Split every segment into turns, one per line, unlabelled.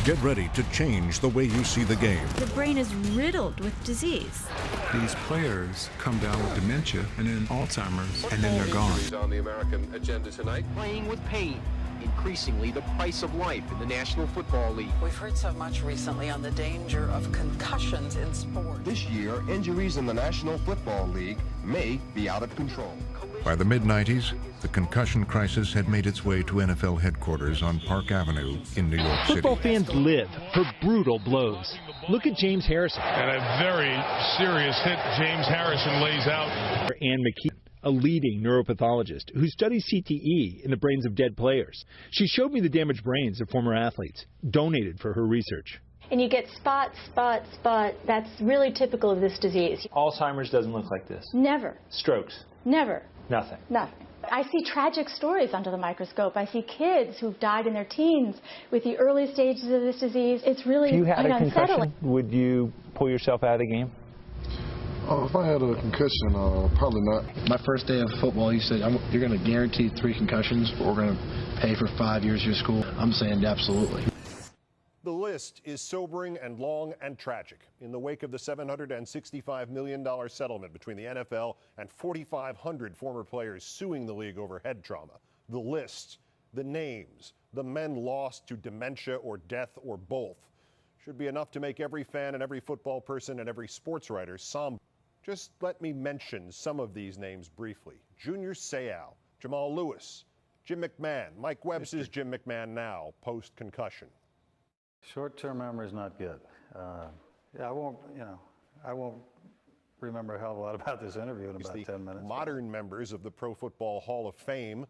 Get ready to change the way you see the game.
The brain is riddled with disease.
These players come down with dementia and then Alzheimer's, and then they're gone.
On the American agenda tonight.
Playing with pain. Increasingly the price of life in the National Football League.
We've heard so much recently on the danger of concussions in sport.
This year, injuries in the National Football League may be out of control.
By the mid-90s, the concussion crisis had made its way to NFL headquarters on Park Avenue in New York City.
Football fans live for brutal blows. Look at James Harrison.
And a very serious hit James Harrison lays out.
Ann McKee, a leading neuropathologist who studies CTE in the brains of dead players. She showed me the damaged brains of former athletes, donated for her research.
And you get spot. That's really typical of this disease.
Alzheimer's doesn't look like this.
Never.
Strokes.
Never.
Nothing.
Nothing. I see tragic stories under the microscope. I see kids who've died in their teens with the early stages of this disease. It's really
If you had a
unsettling.
concussion, would you pull yourself out of the game?
If I had a concussion, probably not.
My first day of football, you said, you're going to guarantee 3 concussions, but we're going to pay for 5 years of your school. I'm saying absolutely.
The list is sobering and long and tragic. In the wake of the $765 million settlement between the NFL and 4,500 former players suing the league over head trauma, the list, the names, the men lost to dementia or death or both, should be enough to make every fan and every football person and every sports writer somber. Just let me mention some of these names briefly. Junior Seau, Jamal Lewis, Jim McMahon. Mike Webb's is Jim McMahon now, post-concussion.
Short-term memory is not good. I won't remember a hell of a lot about this interview in about 10 minutes.
Modern members of the Pro Football Hall of Fame,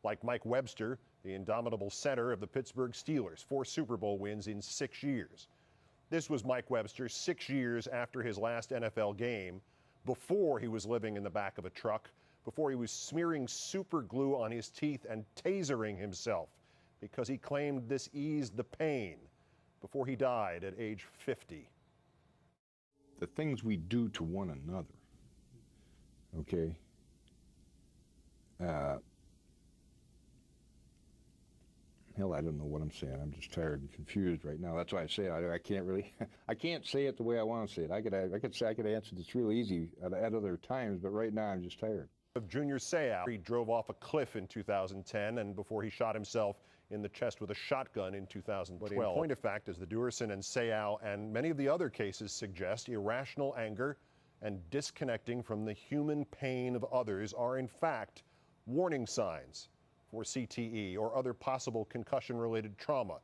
like Mike Webster, the indomitable center of the Pittsburgh Steelers, 4 Super Bowl wins in 6 years. This was Mike Webster 6 years after his last NFL game, before he was living in the back of a truck, before he was smearing super glue on his teeth and tasering himself because he claimed this eased the pain, before he died at age 50.
The things we do to one another, okay? Hell, I don't know what I'm saying. I'm just tired and confused right now. That's why I say I can't really, I can't say it the way I want to say it. I could answer this real easy at other times, but right now I'm just tired.
Of Junior Seau, he drove off a cliff in 2010, and before he shot himself in the chest with a shotgun in 2012. But in point of fact, as the Duerson and Seau and many of the other cases suggest, irrational anger and disconnecting from the human pain of others are in fact warning signs for CTE or other possible concussion-related trauma.